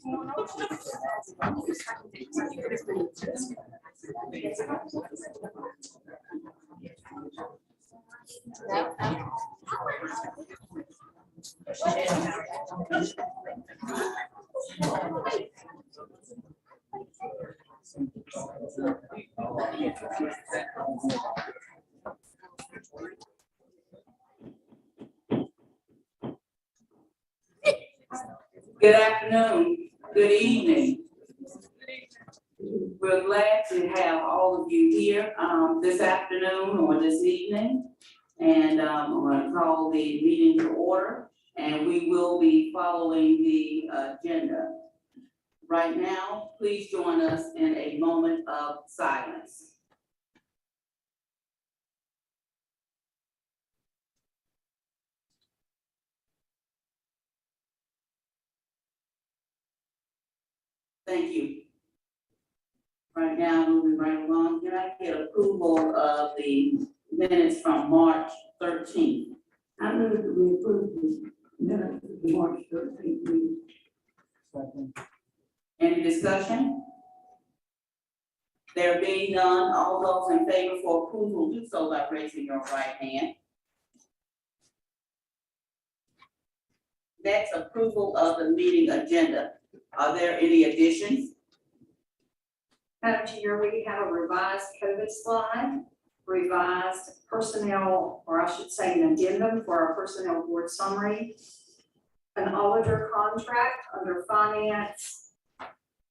Good afternoon, good evening. We're glad to have all of you here this afternoon or this evening. And I'm going to call the meeting to order, and we will be following the agenda. Right now, please join us in a moment of silence. Thank you. Right now, moving right along, can I get approval of the minutes from March 13th? I move that we approve the minutes of the March 13th meeting. Second. Any discussion? There being none, all those in favor for approval do so by raising your right hand. Next, approval of the meeting agenda. Are there any additions? Madam Chair, we have a revised COVID slide, revised personnel, or I should say an addendum for our personnel board summary, an auditor contract under finance.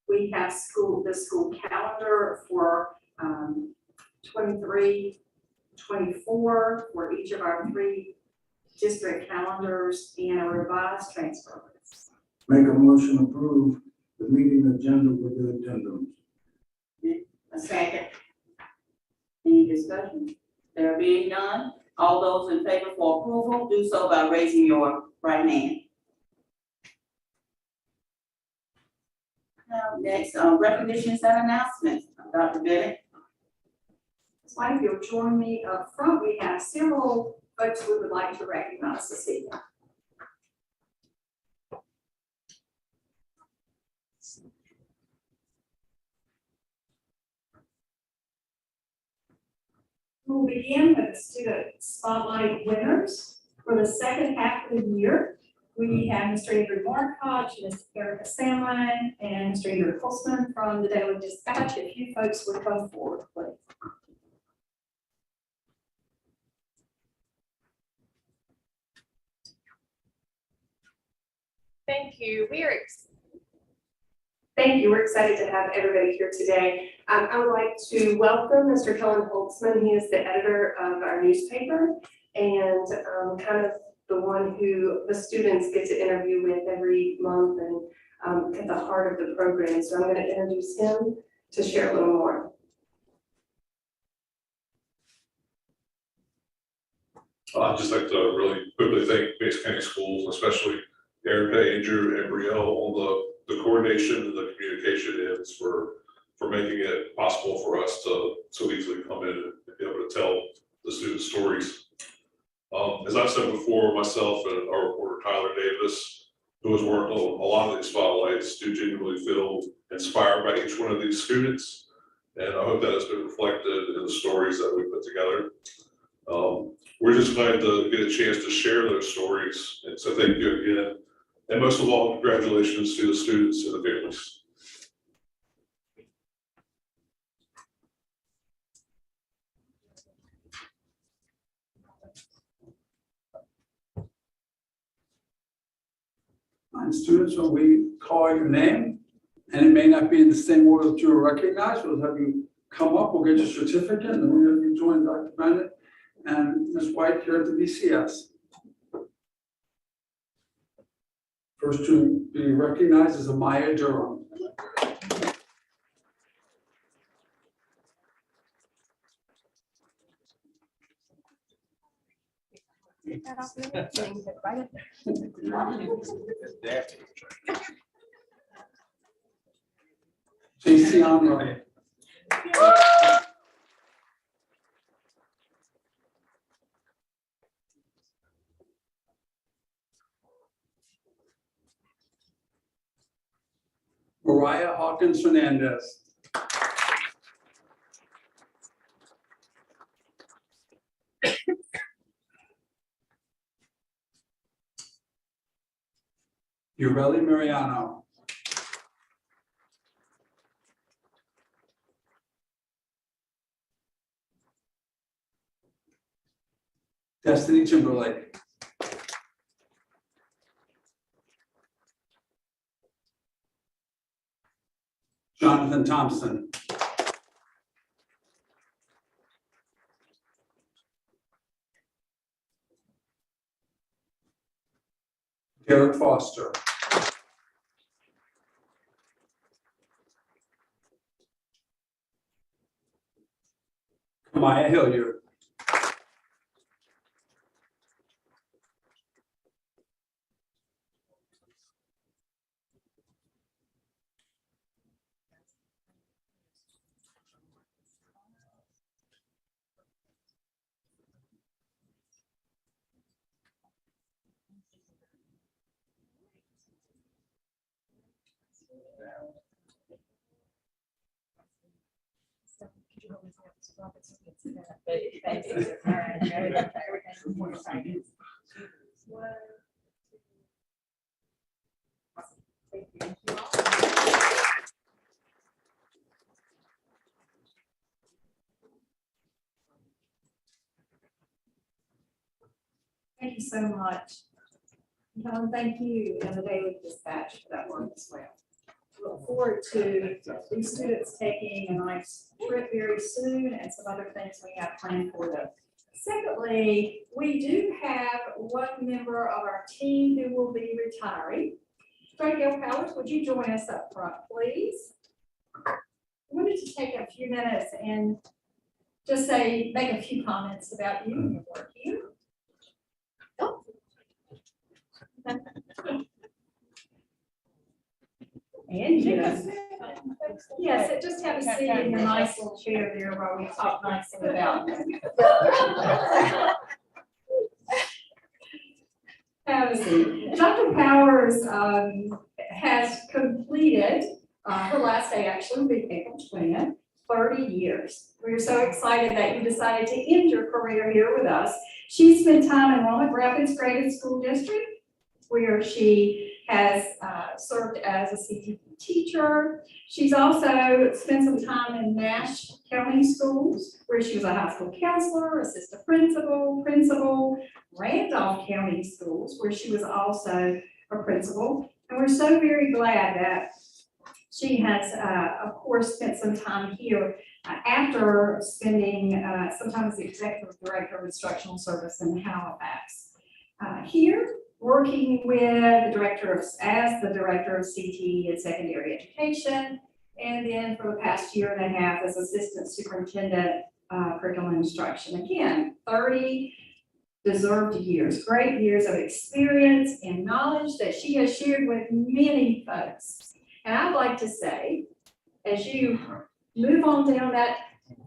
We have the school calendar for 23, 24 for each of our 3 district calendars, and a revised transfer list. Make a motion to approve the meeting agenda with the addendums. A second. Any discussion? There being none, all those in favor for approval do so by raising your right hand. Now, next, recognitions and announcements. Dr. Bennett. So if you'll join me up front, we have several folks we would like to recognize this evening. We'll begin with the student spotlight winners for the second half of the year. We have Mr. Andrew Markoch, Ms. Erica Samline, and Mr. Andrew Holzman from the Daily Dispatch. If you folks would come forward, please. Thank you. Thank you. We're excited to have everybody here today. I would like to welcome Mr. Kellen Holtzman. He is the editor of our newspaper and kind of the one who the students get to interview with every month and at the heart of the program. So I'm going to introduce him to share a little more. I'd just like to really quickly thank Mesa County Schools, especially Erica, Andrew, and Brielle, on the coordination and the communication ends for making it possible for us to so easily come in and be able to tell the students' stories. As I've said before, myself and our reporter Tyler Davis, who has worked on a lot of these spotlights, do genuinely feel inspired by each one of these students. And I hope that has been reflected in the stories that we put together. We're just glad to get a chance to share those stories. And so thank you again. And most of all, congratulations to the students and the families. And students, when we call your name, and it may not be in the same order that you were recognized, we'll have you come up, we'll get your certificate, and then we'll have you join Dr. Bennett and Ms. White here at the BCS. First to be recognized is Amaya Durham. JC Onroy. Mariah Hawkins Fernandez. Ureli Mariano. Destiny Timberlake. Jonathan Thompson. Derek Foster. Kamaya Hilliard. Thank you so much. Helen, thank you and the Daily Dispatch for that work as well. Look forward to these students taking a nice trip very soon and some other things we have planned for them. Secondly, we do have one member of our team who will be retiring. Draco Powers, would you join us up front, please? I wanted to take a few minutes and just make a few comments about you and your work here. And yes, yes, just have a seat in your nice little chair there while we talk nicely about you. Have a seat. Dr. Powers has completed her last day actually will be April 20th, 30 years. We're so excited that you decided to end your career here with us. She spent time in Walnut Rapids Graded School District, where she has served as a CTE teacher. She's also spent some time in Nash County Schools, where she was a high school counselor, assistant principal, Randolph County Schools, where she was also a principal. And we're so very glad that she has, of course, spent some time here after spending some time as the executive director of instructional service in Halifax. Here, working with the director of CTE and secondary education, and then for the past year and a half as assistant superintendent curriculum instruction. Again, 30 deserved years, great years of experience and knowledge that she has shared with many folks. And I'd like to say, as you move on down that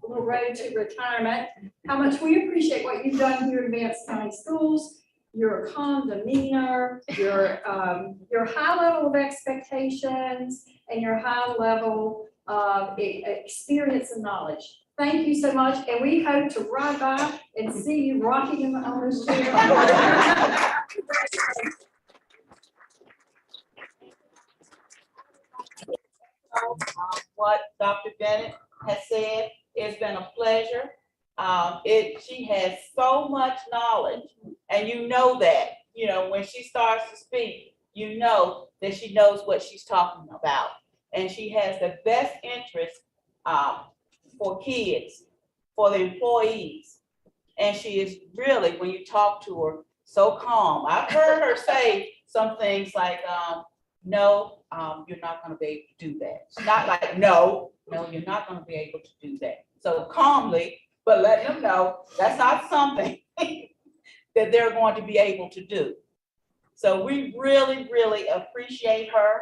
little road to retirement, how much we appreciate what you've done here at Advanced County Schools. Your calm demeanor, your high level of expectations, and your high level of experience and knowledge. Thank you so much, and we hope to ride by and see you rocking in the owner's chair. What Dr. Bennett has said, it's been a pleasure. She has so much knowledge, and you know that, when she starts to speak, you know that she knows what she's talking about. And she has the best interest for kids, for the employees. And she is really, when you talk to her, so calm. I've heard her say some things like, no, you're not gonna be able to do that. It's not like, no, you're not gonna be able to do that. So calmly, but letting them know that's not something that they're going to be able to do. So we really, really appreciate her,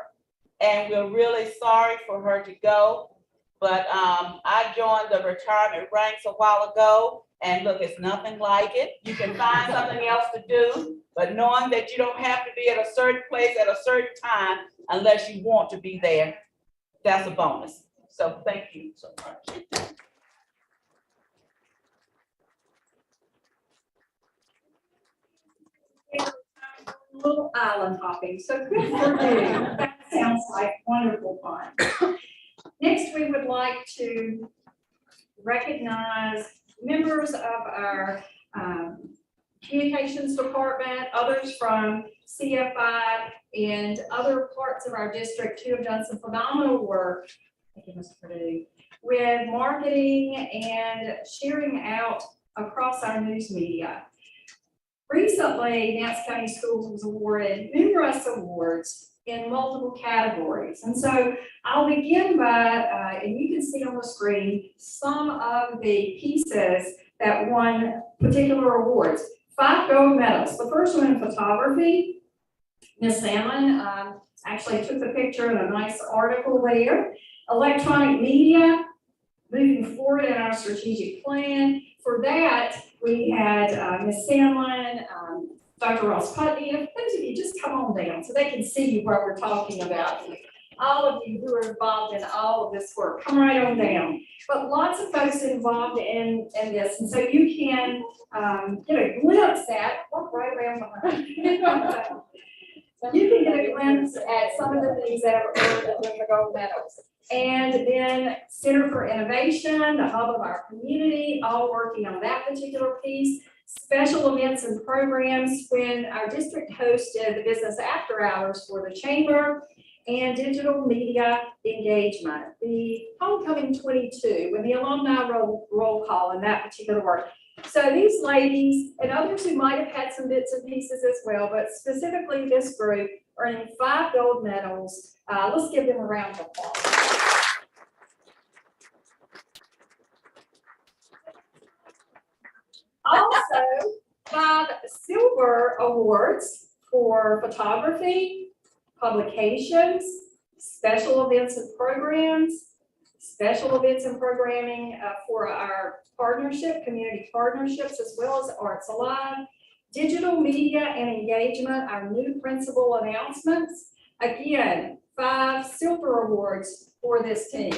and we're really sorry for her to go. But I joined the retirement ranks a while ago, and look, it's nothing like it. You can find something else to do, but knowing that you don't have to be at a certain place at a certain time unless you want to be there. that's a bonus. So thank you so much. Little island hopping, so good for you. That sounds like wonderful fun. Next, we would like to recognize members of our communications department, others from CFI and other parts of our district who have done some phenomenal work. Thank you, Mr. Purdue, with marketing and sharing out across our news media. Recently, Nance County Schools was awarded numerous awards in multiple categories. And so I'll begin by, and you can see on the screen, some of the pieces that won particular awards. 5 gold medals. The first one in photography, Miss Salmon actually took the picture in a nice article there. Electronic media, moving forward in our strategic plan. For that, we had Ms. Sandlin, Dr. Ross Putney, and those of you just come on down so they can see what we're talking about. All of you who are involved in all of this work, come right on down. But lots of folks involved in this, and so you can get a glimpse at, walk right around behind. You can get a glimpse at some of the things that are earned with the gold medals. And then Center for Innovation, the hub of our community, all working on that particular piece. Special events and programs when our district hosted the business after hours for the chamber, and digital media engagement. The Homecoming 22, when the alumni roll call and that particular work. So these ladies and others who might have had some bits and pieces as well, but specifically this group earning 5 gold medals. Let's give them a round of applause. Also, 5 silver awards for photography, publications, special events and programs, special events and programming for our partnership, community partnerships, as well as Arts Alive, digital media and engagement, our new principal announcements. Again, 5 silver awards for this team.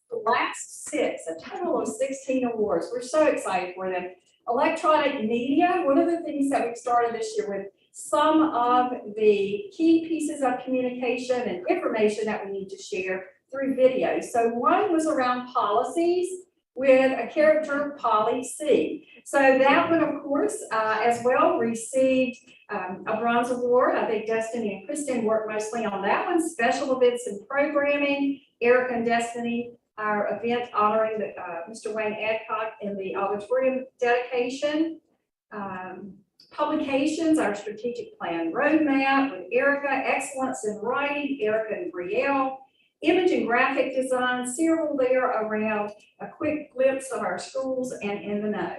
The last 6, a total of 16 awards. We're so excited for them. Electronic media, one of the things that we started this year with some of the key pieces of communication and information that we need to share through video. So one was around policies with a character, Polly C. So that one, of course, as well received a bronze award. I think Destiny and Kristen worked mostly on that one. Special events and programming, Eric and Destiny, our event honoring Mr. Wayne Adcock in the auditorium dedication. Publications, our strategic plan roadmap with Erica, excellence in writing, Erica and Brielle. Image and graphic design, several there around a quick glimpse of our schools and in the know.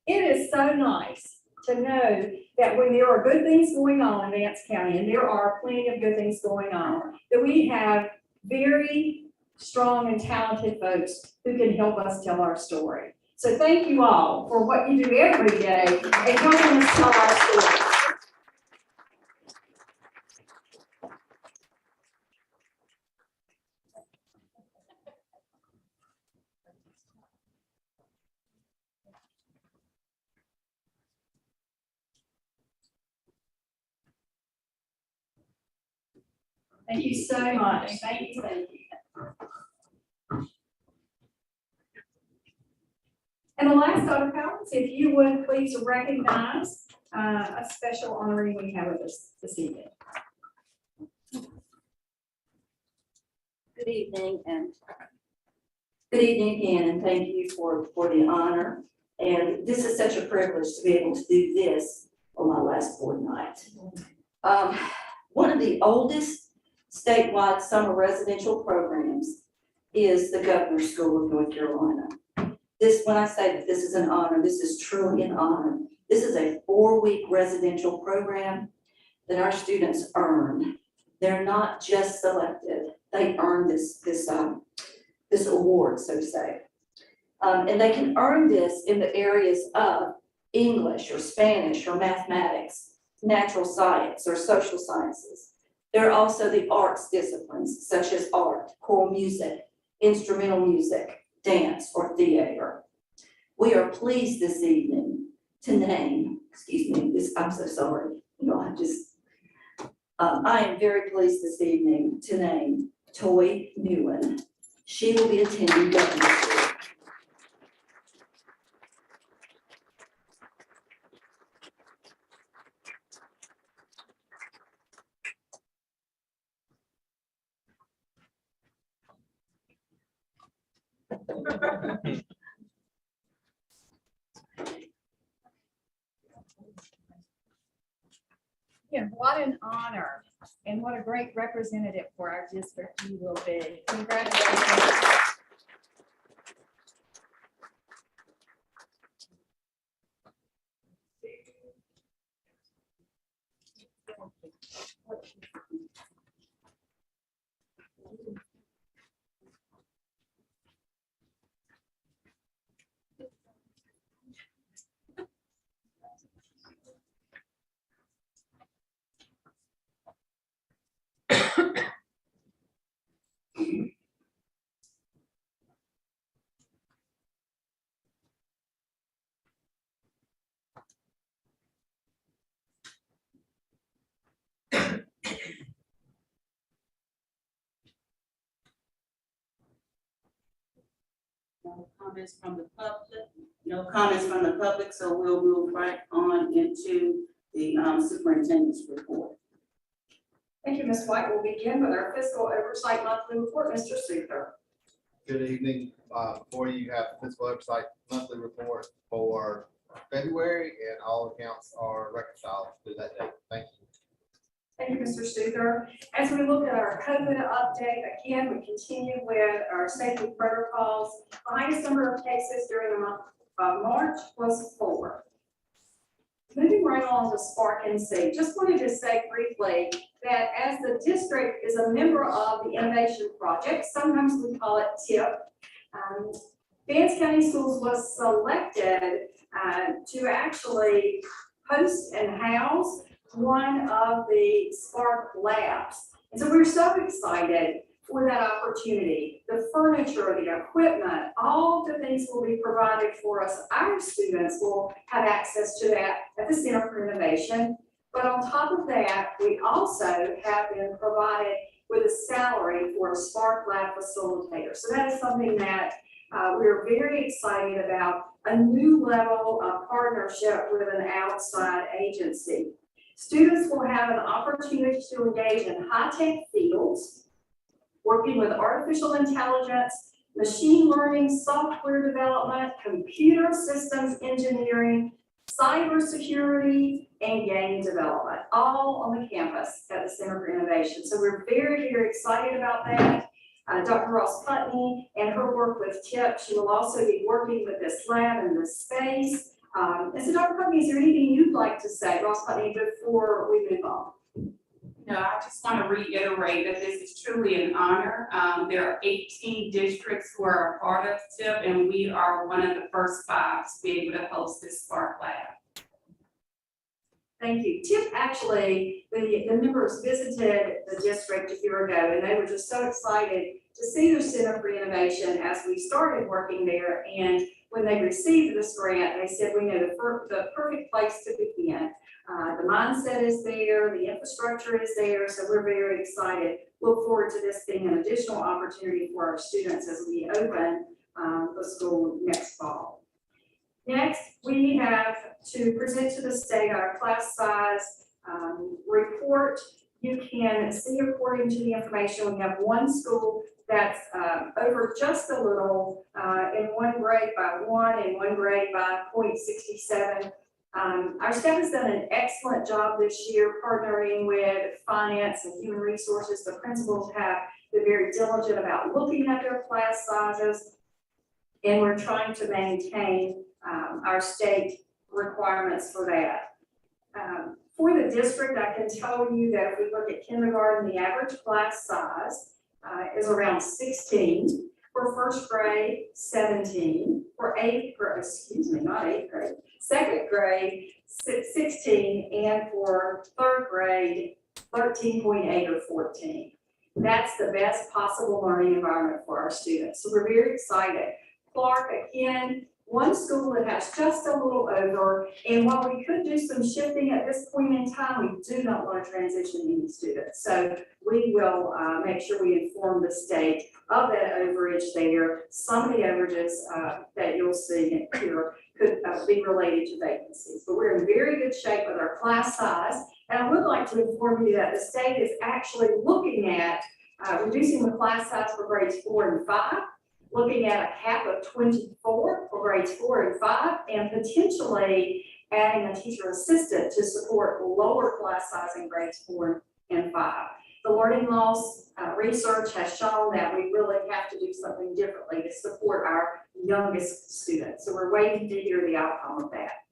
It is so nice to know that when there are good things going on in Vance County, and there are plenty of good things going on, that we have very strong and talented folks who can help us tell our story. So thank you all for what you do every day and helping us tell our story. Thank you so much. Thank you. Thank you. And the last order, Collins, if you would please recognize a special honoree we have with us this evening. Good evening again, and thank you for the honor. And this is such a privilege to be able to do this on my last board night. One of the oldest statewide summer residential programs is the Governor's School of North Carolina. When I say that this is an honor, this is truly an honor. This is a 4-week residential program that our students earn. They're not just selected, they earn this award, so to say. And they can earn this in the areas of English or Spanish or mathematics. natural science or social sciences. There are also the arts disciplines such as art, choral music, instrumental music, dance, or theater. We are pleased this evening to name, I'm so sorry, I am very pleased this evening to name Toy Newen. She will be attending Government School. Yeah, what an honor and what a great representative for our district you will be. Congratulations. No comments from the public? No comments from the public, so we'll move right on into the superintendent's report. Thank you, Ms. White. We'll begin with our fiscal oversight monthly report. Mr. Suther. Good evening. Before you have the fiscal oversight monthly report for February, and all accounts are reconciled to that date. Thank you. Thank you, Mr. Suther. As we look at our COVID update, again, we continue with our safety protocols. The highest number of cases during the month of March was 4. Moving right along to Spark NC, just wanted to say briefly that as the district is a member of the Innovation Project, sometimes we call it TIP, Vance County Schools was selected to actually host and house one of the Spark labs. And so we're so excited for that opportunity. The furniture, the equipment, all the things will be provided for us. Our students will have access to that at the Center for Innovation. But on top of that, we also have been provided with a salary for a Spark Lab facilitator. So that is something that we're very excited about, a new level of partnership with an outside agency. Students will have an opportunity to engage in high-tech fields, working with artificial intelligence, machine learning, software development, computer systems engineering, cybersecurity, and game development, all on the campus at the Center for Innovation. So we're very, very excited about that. Dr. Ross Putney and her work with TIP, she will also be working with this lab in this space. And so Dr. Putney, is there anything you'd like to say, Ross Putney, before we move on? No, I just want to reiterate that this is truly an honor. There are 18 districts who are a part of TIP, and we are one of the first 5 to be able to host this Spark Lab. Thank you. TIP actually, the members visited the district a year ago, and they were just so excited to see the Center for Innovation as we started working there. And when they received this grant, they said, we know the perfect place to begin. The mindset is there, the infrastructure is there, so we're very excited. Look forward to this being an additional opportunity for our students as we open the school next fall. Next, we have to present to the state our class size report. You can see, according to the information, we have one school that's over just a little in one grade by 1 and one grade by 0.67. Our staff has done an excellent job this year partnering with finance and human resources. The principals have been very diligent about looking at their class sizes, and we're trying to maintain our state requirements for that. For the district, I can tell you that if we look at kindergarten, the average class size is around 16. For first grade, 17, for not eighth grade, second grade, 16, and for third grade, 13.8 or 14. That's the best possible learning environment for our students. So we're very excited. Clark, again, one school that has just a little over, and while we could do some shifting at this point in time, we do not want to transition any students. So we will make sure we inform the state of that overage there. Some of the overages that you'll see here could be related to vacancies, but we're in very good shape with our class size. And I would like to inform you that the state is actually looking at reducing the class size for grades 4 and 5, looking at a cap of 24 for grades 4 and 5, and potentially adding a teacher assistant to support lower class size in grades 4 and 5. The learning loss research has shown that we really have to do something differently to support our youngest students. So we're waiting to hear the outcome of that.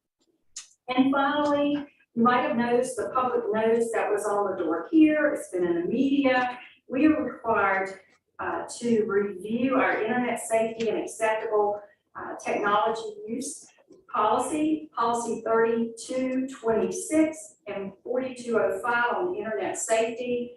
And finally, you might have noticed the public notice that was on the door here. It's been in the media. We are required to review our internet safety and acceptable technology use policy 3226 and 4205 on internet safety.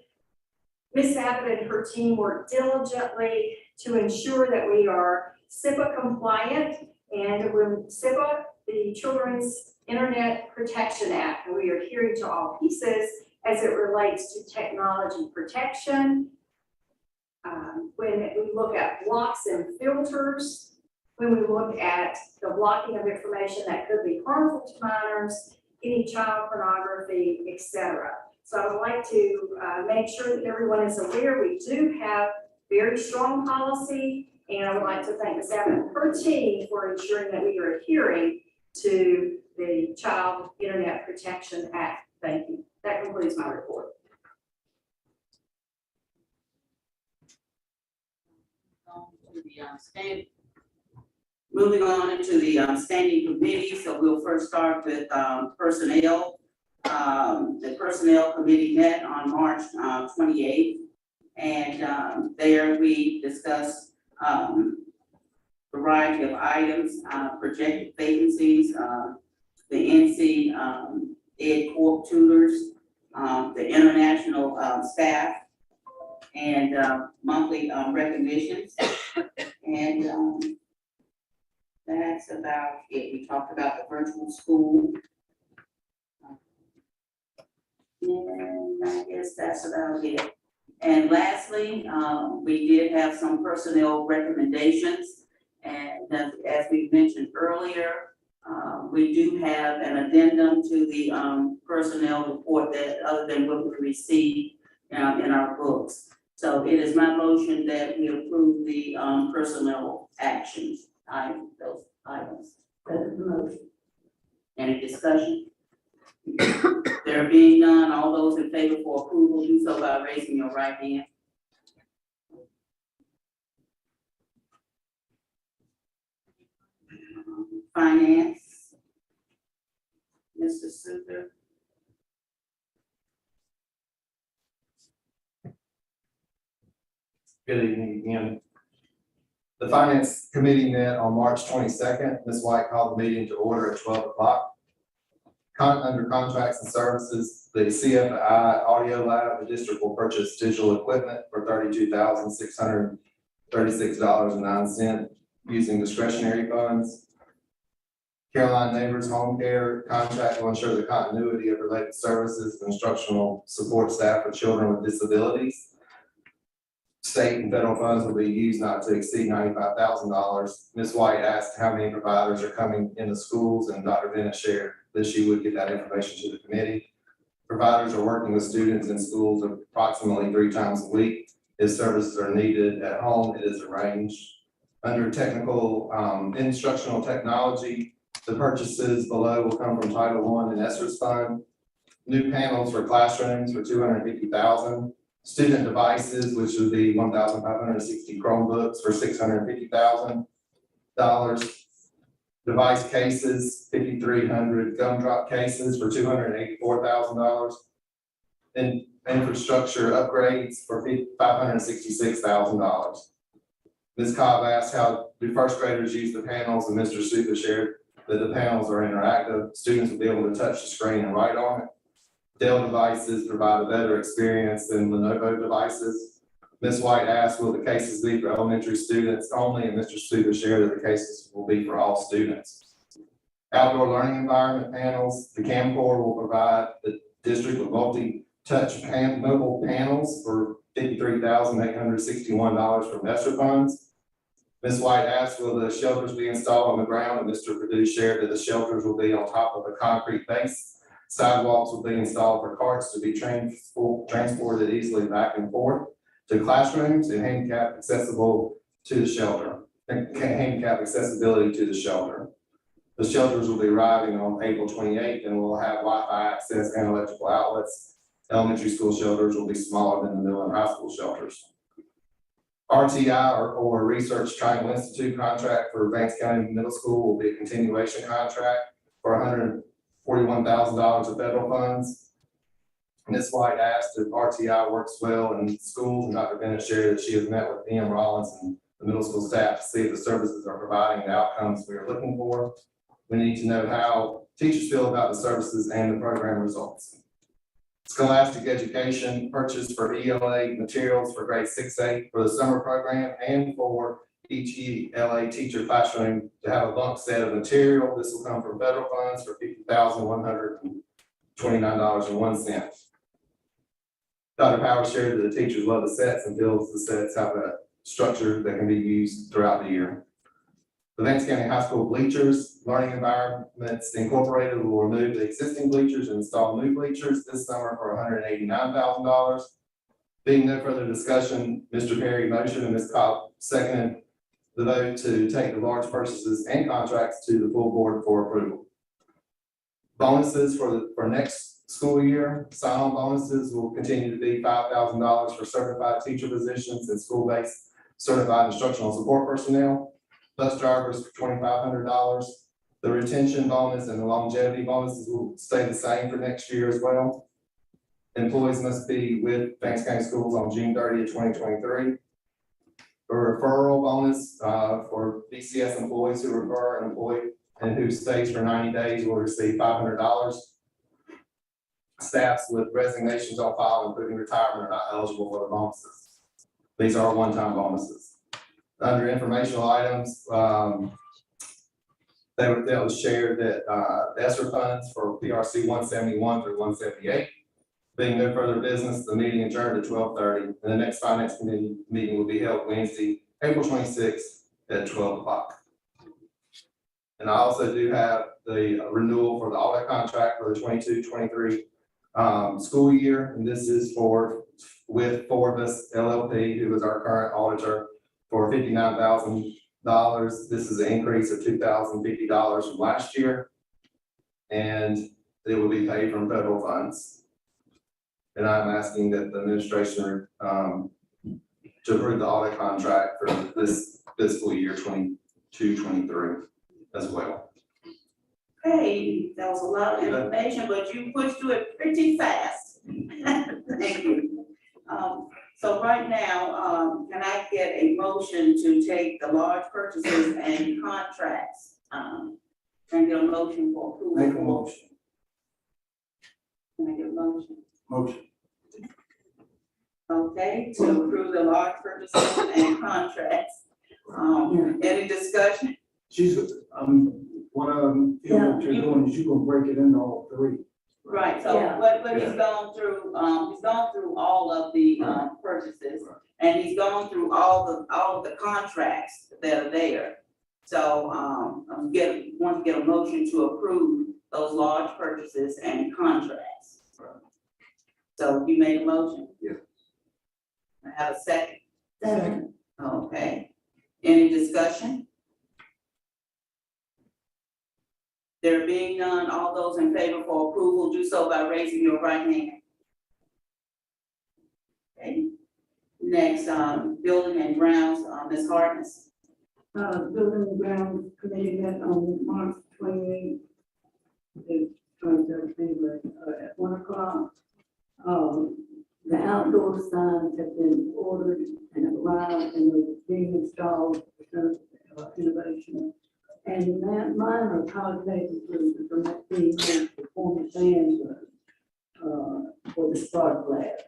Ms. Abbott and her team work diligently to ensure that we are CIPA compliant, and when CIPA, the Children's Internet Protection Act, and we are adhering to all pieces as it relates to technology protection. When we look at blocks and filters, when we look at the blocking of information that could be harmful to minors, any child pornography, etc. So I would like to make sure that everyone is aware we do have very strong policy, and I would like to thank Ms. Abbott and her team for ensuring that we are adhering to the Child Internet Protection Act. Thank you. That concludes my report. Moving on into the standing committee, so we'll first start with personnel. The personnel committee met on March 28th, and there we discussed a variety of items, projected vacancies, the NC Ed Corp tutors, the international staff, and monthly recognitions. And that's about it. We talked about the virtual school. And I guess that's about it. And lastly, we did have some personnel recommendations. And as we mentioned earlier, we do have an addendum to the personnel report that other than what we received in our books. So it is my motion that we approve the personnel actions, those items. That is the motion. Any discussion? There being none, all those in favor for approval, do so by raising your right hand. Finance. Mr. Suter. Good evening again. The Finance Committee met on March 22nd. Ms. White called the meeting to order at 12 o'clock. Under contracts and services, the CFI Audio Lab, the district will purchase digital equipment for $32,636.09 using discretionary funds. Caroline Neighbors Home Care contract will ensure the continuity of related services and instructional support staff for children with disabilities. State and federal funds will be used not to exceed $95,000. Ms. White asked how many providers are coming into schools, and Dr. Bennett shared that she would get that information to the committee. Providers are working with students in schools approximately 3 times a week. If services are needed at home, it is arranged. Under technical instructional technology, the purchases below will come from Title I and ESSER's fund. New panels for classrooms for $250,000. Student devices, which would be 1,560 Chromebooks for $650,000. Device cases, 5,300 gumdrop cases for $284,000. And infrastructure upgrades for $566,000. Ms. Cobb asked how do first graders use the panels, and Mr. Stupa shared that the panels are interactive. Students will be able to touch the screen and write on it. Dell devices provide a better experience than Lenovo devices. Ms. White asked, will the cases be for elementary students only? And Mr. Stupa shared that the cases will be for all students. Outdoor learning environment panels, the Camcor will provide the district with multi-touch mobile panels for $53,861 from ESSER funds. Ms. White asked, will the shelters be installed on the ground? And Mr. Purdue shared that the shelters will be on top of a concrete base. Sidewalks will be installed for carts to be transported easily back and forth to classrooms, and handicap accessible to the shelter, and handicap accessibility to the shelter. The shelters will be arriving on April 28th and will have Wi-Fi access and electrical outlets. Elementary school shelters will be smaller than the middle and high school shelters. RTI or Research Triangle Institute contract for Vance County Middle School will be a continuation contract for $141,000 of federal funds. Ms. White asked if RTI works well in schools, and Dr. Bennett shared that she has met with PM Rollins and the middle school staff to see if the services are providing the outcomes we are looking for. We need to know how teachers feel about the services and the program results. Scholastic Education purchased for ELA materials for grade 6A for the summer program and for each ELA teacher classroom to have a bunk set of material. This will come from federal funds for $50,129.01. Dr. Powers shared that the teachers love the sets and feels the sets have a structure that can be used throughout the year. The Vance County High School bleachers, Learning Environments Incorporated will remove the existing bleachers and install new bleachers this summer for $189,000. Being no further discussion, Mr. Perry motioned and Ms. Cobb seconded the vote to take the large purchases and contracts to the full board for approval. Bonuses for next school year, sign-on bonuses will continue to be $5,000 for certified teacher positions and school-based certified instructional support personnel. Bus drivers for $2,500. The retention bonus and the longevity bonuses will stay the same for next year as well. Employees must be with Vance County Schools on June 30th, 2023. A referral bonus for VCS employees who refer an employee and who stays for 90 days will receive $500. Staffs with resignations on file, including retirement, are not eligible for the bonuses. These are one-time bonuses. Under informational items, that was shared that the ESSER funds for PRC 171 through 178. Being no further business, the meeting adjourned at 12:30, and the next finance committee meeting will be held Wednesday, April 26th at 12 o'clock. And I also do have the renewal for the audit contract for the 22-23 school year, and this is with Forbes LLP, who is our current auditor, for $59,000. This is an increase of $2,050 from last year, and it will be paid from federal funds. And I'm asking that the administration to approve the audit contract for this fiscal year 22-23 as well. Hey, that was a lot of information, but you pushed through it pretty fast. Thank you. So right now, can I get a motion to take the large purchases and contracts? Can I get a motion for approval? Make a motion. Can I get a motion? Motion. Okay, to approve the large purchases and contracts. Any discussion? She's, what you're doing is you're gonna break it into all three. Right, so Yeah. what he's gone through all of the purchases, and he's gone through all of the contracts that are there. So want to get a motion to approve those large purchases and contracts. So you made a motion? Yeah. I have a second. Second. Okay, any discussion? There being none, all those in favor for approval, do so by raising your right hand. Okay, next, building and grounds, Ms. Hartness. Building and Ground Committee met on March 28th. At 1 o'clock. The outdoor signs have been ordered and arrived and are being installed for innovation. And minor cosmetic improvements are not being made for former fans for the Spark Lab.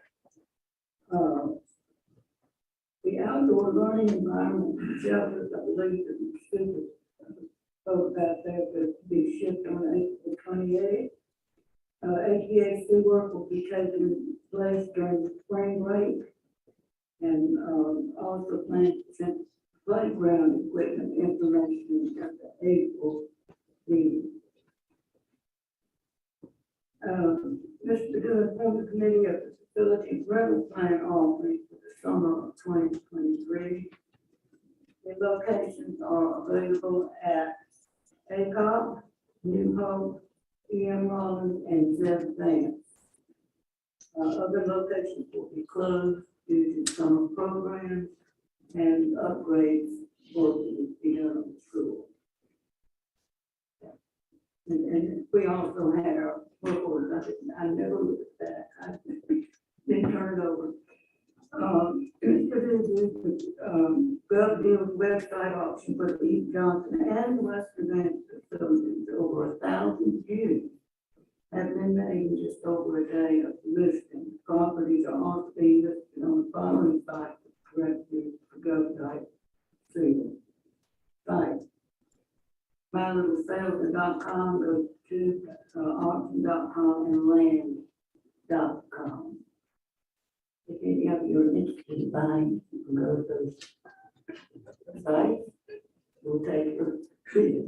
The outdoor learning environment shelters, I believe, that the students spoke about that, to be shipped on April 28th. HVAC work will be taking place during the spring break. And also plan to send playground equipment information at the April meeting. Mr. Good, from the committee of the facilities rental plan offering for the summer of 2023. The locations are available at ACOG, New Hope, EM Rollins, and Zeb Vance. Other locations will be closed due to summer programs and upgrades work will be done in school. And we also had our work orders, I never looked at that, I've been turned over. Gov Deals website auction for the East Johnson and Western Vance facilities, over 1,000 views have been made in just over a day of listing. Properties are also being listed on the following sites, correct views for GovSite, site. MyLittleSales.com, go to auction.com and land.com. If any of you are interested in buying, you can go to those sites. We'll take your treat.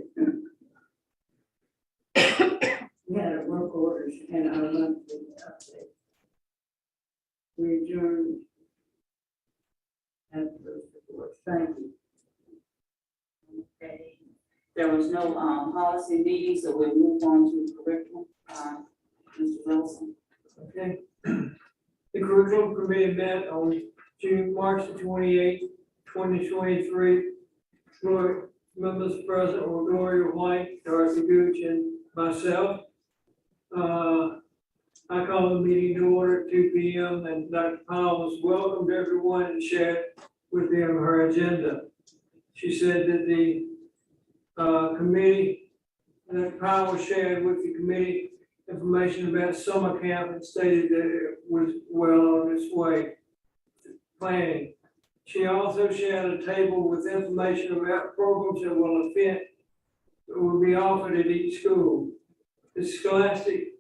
We had our work orders and our monthly update. We adjourned after those reports. Thank you. Okay. There was no policy meeting, so we'll move on to curriculum. Mr. Wilson. Okay. The curriculum committee met on March the 28th, 2023. Floor members present were Gloria White, Dorothy Gooch, and myself. I call the meeting to order at 2 p.m. and Dr. Powell welcomed everyone and shared with them her agenda. She said that the committee, Dr. Powell shared with the committee information about summer camp and stated that it was well on its way to planning. She also shared a table with information about programs that will be offered at each school. The Scholastic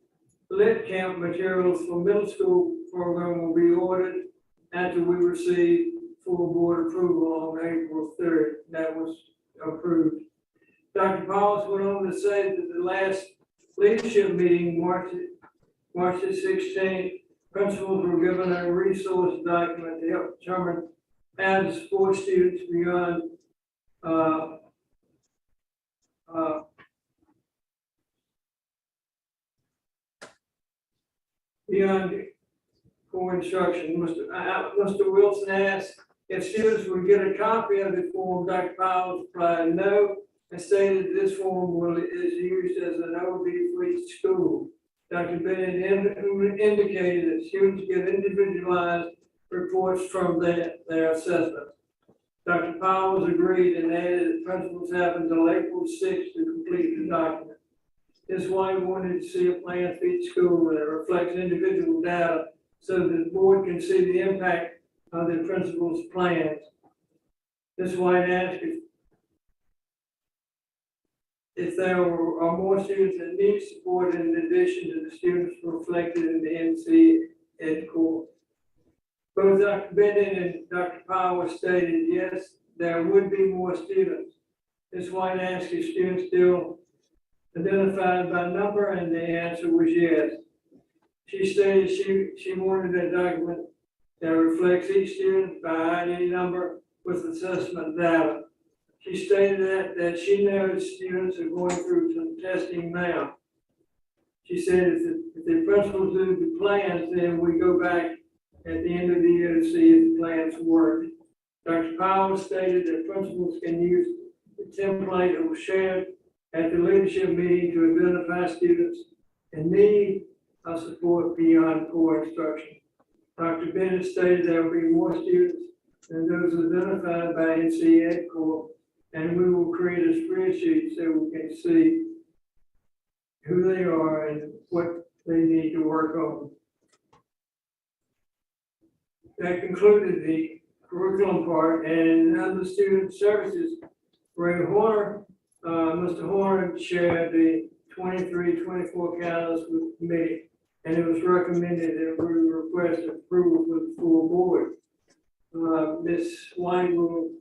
Lit Camp materials for middle school program will be ordered after we receive full board approval on April 3rd. That was approved. Dr. Pauls went on to say that the last leadership meeting, March the 16th, principals were given a resource document to help determine how to support students beyond core instruction. Mr. Wilson asked if students would get a copy of the form. Dr. Powell replied no, and stated this form is used as an overview for each school. Dr. Bennett indicated that students get individualized reports from their assessment. Dr. Powell agreed and added that principals have until April 6th to complete the document. This is why we wanted to see a plan for each school that reflects individual data so that the board can see the impact of the principal's plans. This is why I asked if there are more students that need support in addition to the students reflected in the NC Ed core. Both Dr. Bennett and Dr. Powell stated, yes, there would be more students. This is why I asked if students still identified by number, and the answer was yes. She stated she wanted a document that reflects each student by ID number with assessment data. She stated that she knows students are going through some testing now. She said if the principals do the plans, then we go back at the end of the year to see if the plans work. Dr. Powell stated that principals can use the template that was shared at the leadership meeting to identify students in need of support beyond core instruction. Dr. Bennett stated there will be more students than those identified by NC Ed Corp. And we will create a spreadsheet so we can see who they are and what they need to work on. That concluded the curriculum part, and under student services, Ray Horner, Mr. Horner chaired the 23-24 calendars with the committee, and it was recommended that we request approval for the full board. Ms. White will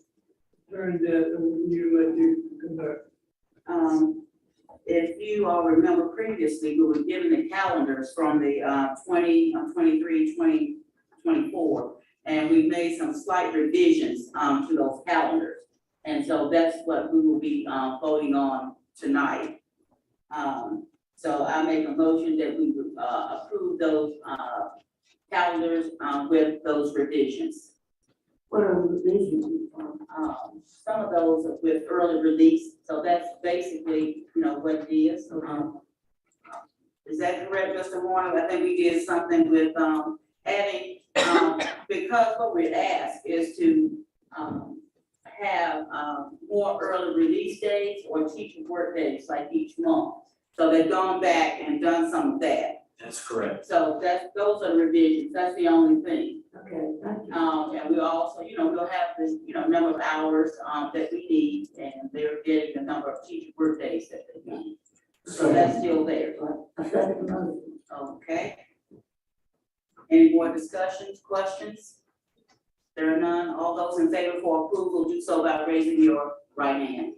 turn that over to you, let you conduct. If you all remember previously, we were given the calendars from the 23, 24, and we made some slight revisions to those calendars. And so that's what we will be voting on tonight. So I make a motion that we would approve those calendars with those revisions. What are the revisions? Some of those are with early release, so that's basically, what it is. Is that correct, Mr. Warner? I think we did something with adding, because what we asked is to have more early release days or teacher work days like each month. So they've gone back and done some of that. That's correct. So those are the revisions. That's the only thing. Okay, thank you. And we also, we'll have this, number of hours that we need, and they're getting the number of teacher work days that they need. So that's still there. I second the motion. Okay. Any more discussions, questions? There are none. All those in favor for approval, do so by raising your right hand.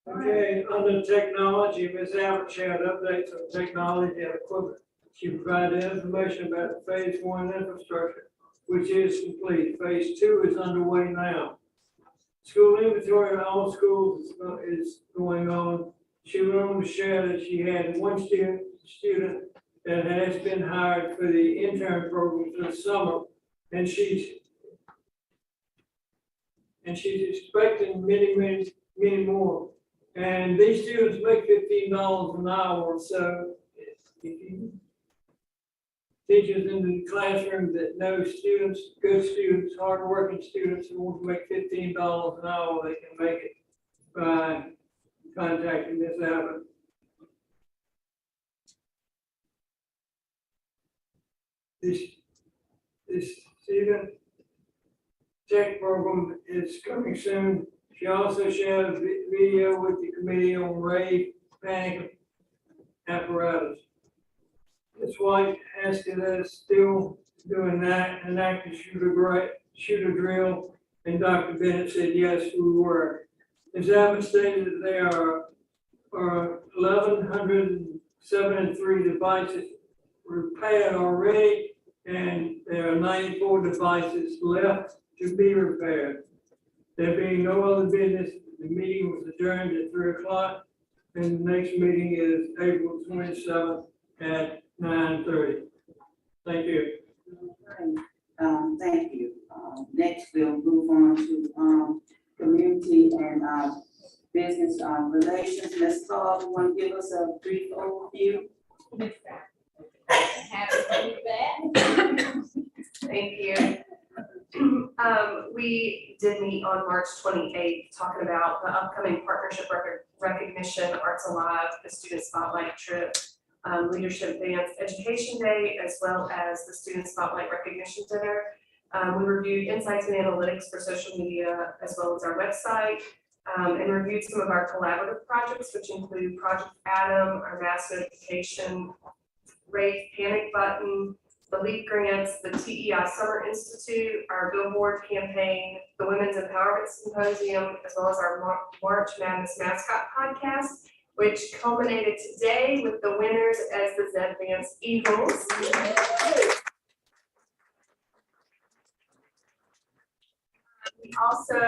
Okay, under technology, Ms. Albert shared updates on technology and equipment. She provided information about the phase 1 infrastructure, which is complete. Phase 2 is underway now. School inventory of all schools is going on. She wanted to share that she had one student that has been hired for the intern program for the summer, and she's expecting many more. And these students make $15 an hour, so if you teachers in the classroom that know students, good students, hardworking students who want to make $15 an hour, they can make it by contacting Ms. Abbott. This student tech program is coming soon. She also shared a video with the committee on rave panic apparatus. Ms. White asked if they're still doing that and active shooter drill, and Dr. Bennett said, yes, we were. Ms. Abbott stated that there are 1,173 devices repaired already, and there are 94 devices left to be repaired. There being no other business, the meeting was adjourned at 3 o'clock, and the next meeting is April 27th at 9:30. Thank you. Thank you. Next, we'll move on to community and business relations. Ms. Saul, you want to give us a brief overview? Happy to do that. Thank you. We did meet on March 28th, talking about the upcoming partnership recognition, Arts Alive, the Student Spotlight Trip, Leadership Advanced Education Day, as well as the Student Spotlight Recognition Dinner. We reviewed insights and analytics for social media, as well as our website, and reviewed some of our collaborative projects, which include Project Adam, our mass notification, Rave Panic Button, the LEAP grants, the TEI Summer Institute, our Billboard campaign, the Women's Empowerment Symposium, as well as our March Madness Mascot podcast, which culminated today with the winners as the Zed Vance Eagles. We also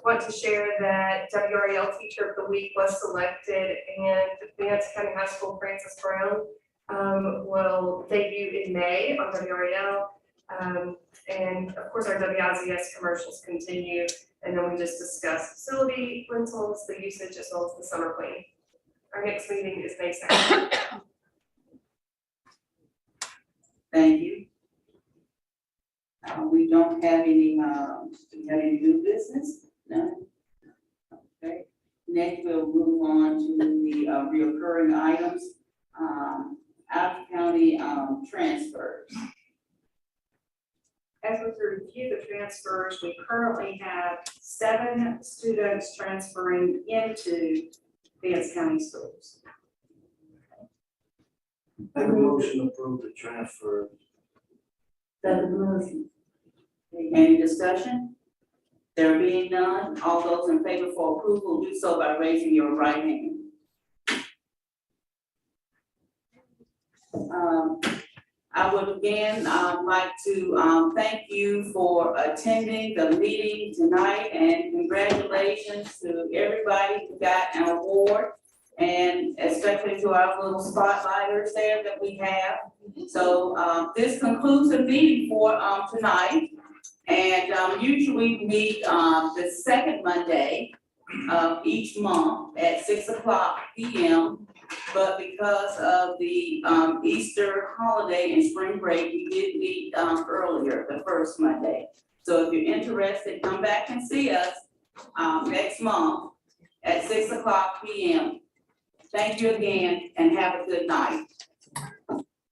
want to share that WREL Teacher of the Week was selected, and Vance County High School Francis Brown will debut in May on WREL. And of course, our WIZS commercials continue. And then we just discussed facility rentals, the usage, as well as the summer cleaning. Our next meeting is May 2nd. Thank you. We don't have any, do we have any new business? None? Okay, next we'll move on to the reoccurring items, out of county, transfers. As we review the transfers, we currently have 7 students transferring into Vance County Schools. Make a motion to approve the transfer. Second motion. Any discussion? There being none, all those in favor for approval, do so by raising your right hand. I would again, like to, thank you for attending the meeting tonight, and congratulations to everybody who got an award, and especially to our little spotlighters there that we have. So, this concludes the meeting for, tonight. And, usually we meet, the second Monday of each month at 6:00 p.m. But because of the, Easter holiday and spring break, we did meet, earlier, the first Monday. So if you're interested, come back and see us, next month at 6:00 p.m. Thank you again and have a good night.